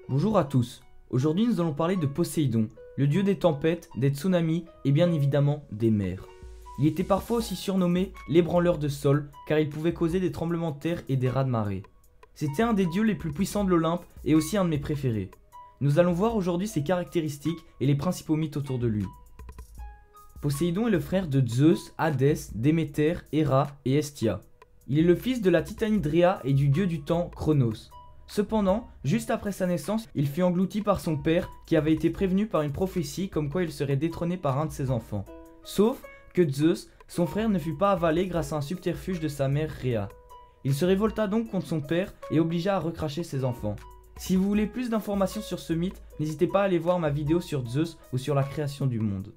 Bonjour à tous, aujourd'hui nous allons parler de Poséidon, le dieu des tempêtes, des tsunamis et bien évidemment des mers. Il était parfois aussi surnommé l'ébranleur de sol car il pouvait causer des tremblements de terre et des raz-de-marée. C'était un des dieux les plus puissants de l'Olympe et aussi un de mes préférés. Nous allons voir aujourd'hui ses caractéristiques et les principaux mythes autour de lui. Poséidon est le frère de Zeus, Hadès, Déméter, Héra et Hestia. Il est le fils de la titanide Rhea et du dieu du temps Cronos. Cependant, juste après sa naissance, il fut englouti par son père qui avait été prévenu par une prophétie comme quoi il serait détrôné par un de ses enfants. Sauf que Zeus, son frère, ne fut pas avalé grâce à un subterfuge de sa mère Rhea. Il se révolta donc contre son père et obligea à recracher ses enfants. Si vous voulez plus d'informations sur ce mythe, n'hésitez pas à aller voir ma vidéo sur Zeus ou sur la création du monde.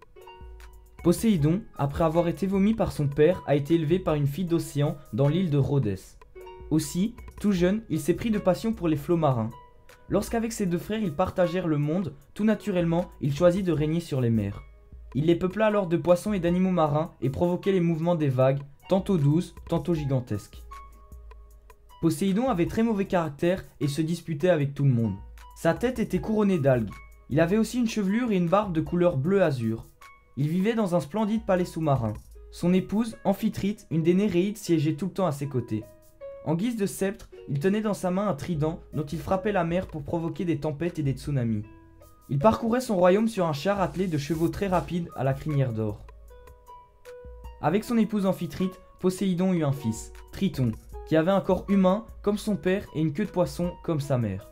Poséidon, après avoir été vomi par son père, a été élevé par une fille d'océan dans l'île de Rhodès. Aussi, tout jeune, il s'est pris de passion pour les flots marins. Lorsqu'avec ses deux frères ils partagèrent le monde, tout naturellement, il choisit de régner sur les mers. Il les peupla alors de poissons et d'animaux marins et provoquait les mouvements des vagues, tantôt douces, tantôt gigantesques. Poséidon avait très mauvais caractère et se disputait avec tout le monde. Sa tête était couronnée d'algues. Il avait aussi une chevelure et une barbe de couleur bleu-azur. Il vivait dans un splendide palais sous-marin. Son épouse, Amphitrite, une des Néréides, siégeait tout le temps à ses côtés. En guise de sceptre, il tenait dans sa main un trident dont il frappait la mer pour provoquer des tempêtes et des tsunamis. Il parcourait son royaume sur un char attelé de chevaux très rapides à la crinière d'or. Avec son épouse Amphitrite, Poséidon eut un fils, Triton, qui avait un corps humain comme son père et une queue de poisson comme sa mère.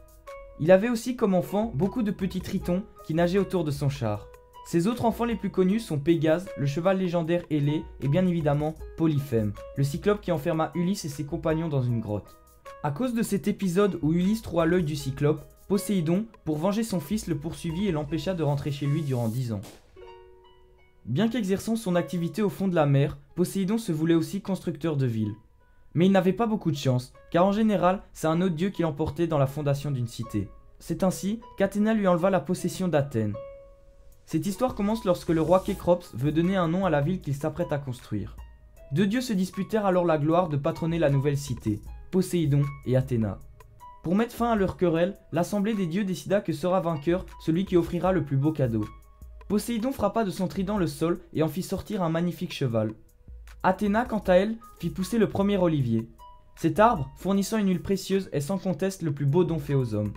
Il avait aussi comme enfant beaucoup de petits tritons qui nageaient autour de son char. Ses autres enfants les plus connus sont Pégase, le cheval légendaire ailé et bien évidemment Polyphème, le cyclope qui enferma Ulysse et ses compagnons dans une grotte. À cause de cet épisode où Ulysse trouva l'œil du cyclope, Poséidon, pour venger son fils, le poursuivit et l'empêcha de rentrer chez lui durant 10 ans. Bien qu'exerçant son activité au fond de la mer, Poséidon se voulait aussi constructeur de villes. Mais il n'avait pas beaucoup de chance, car en général, c'est un autre dieu qui l'emportait dans la fondation d'une cité. C'est ainsi qu'Athéna lui enleva la possession d'Athènes. Cette histoire commence lorsque le roi Kécrops veut donner un nom à la ville qu'il s'apprête à construire. Deux dieux se disputèrent alors la gloire de patronner la nouvelle cité, Poséidon et Athéna. Pour mettre fin à leur querelle, l'assemblée des dieux décida que sera vainqueur celui qui offrira le plus beau cadeau. Poséidon frappa de son trident le sol et en fit sortir un magnifique cheval. Athéna, quant à elle, fit pousser le premier olivier. Cet arbre, fournissant une huile précieuse, est sans conteste le plus beau don fait aux hommes.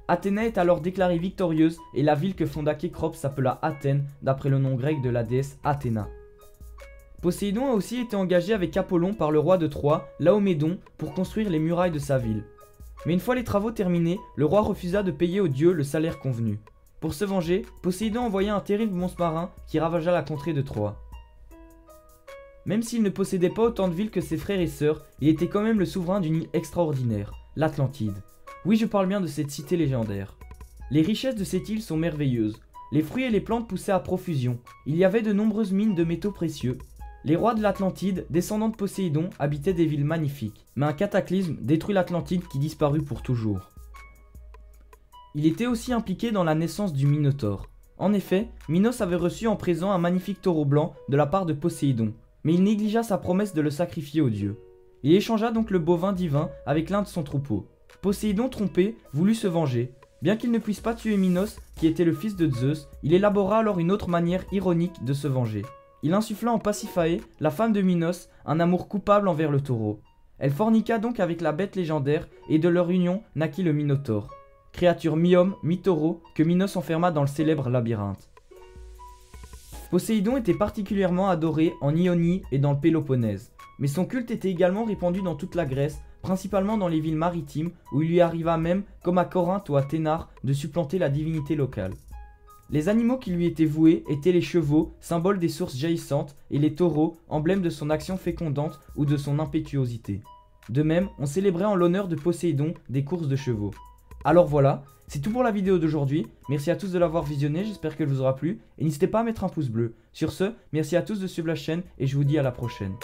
Athéna est alors déclarée victorieuse et la ville que fonda Kécrops s'appela Athènes d'après le nom grec de la déesse Athéna. Poséidon a aussi été engagé avec Apollon par le roi de Troie, Laomédon, pour construire les murailles de sa ville. Mais une fois les travaux terminés, le roi refusa de payer aux dieux le salaire convenu. Pour se venger, Poséidon envoya un terrible monstre marin qui ravagea la contrée de Troie. Même s'il ne possédait pas autant de villes que ses frères et sœurs, il était quand même le souverain d'une île extraordinaire, l'Atlantide. Oui, je parle bien de cette cité légendaire. Les richesses de cette île sont merveilleuses. Les fruits et les plantes poussaient à profusion. Il y avait de nombreuses mines de métaux précieux. Les rois de l'Atlantide, descendants de Poséidon, habitaient des villes magnifiques. Mais un cataclysme détruit l'Atlantide qui disparut pour toujours. Il était aussi impliqué dans la naissance du Minotaure. En effet, Minos avait reçu en présent un magnifique taureau blanc de la part de Poséidon. Mais il négligea sa promesse de le sacrifier aux dieux. Il échangea donc le bovin divin avec l'un de son troupeau. Poséidon, trompé, voulut se venger. Bien qu'il ne puisse pas tuer Minos, qui était le fils de Zeus, il élabora alors une autre manière ironique de se venger. Il insuffla en Pasiphaë, la femme de Minos, un amour coupable envers le taureau. Elle forniqua donc avec la bête légendaire et de leur union naquit le Minotaure, créature mi-homme, mi-taureau que Minos enferma dans le célèbre labyrinthe. Poséidon était particulièrement adoré en Ionie et dans le Péloponnèse, mais son culte était également répandu dans toute la Grèce, principalement dans les villes maritimes où il lui arriva même, comme à Corinthe ou à Ténare, de supplanter la divinité locale. Les animaux qui lui étaient voués étaient les chevaux, symbole des sources jaillissantes, et les taureaux, emblème de son action fécondante ou de son impétuosité. De même, on célébrait en l'honneur de Poséidon des courses de chevaux. Alors voilà, c'est tout pour la vidéo d'aujourd'hui, merci à tous de l'avoir visionné, j'espère qu'elle vous aura plu, et n'hésitez pas à mettre un pouce bleu. Sur ce, merci à tous de suivre la chaîne, et je vous dis à la prochaine.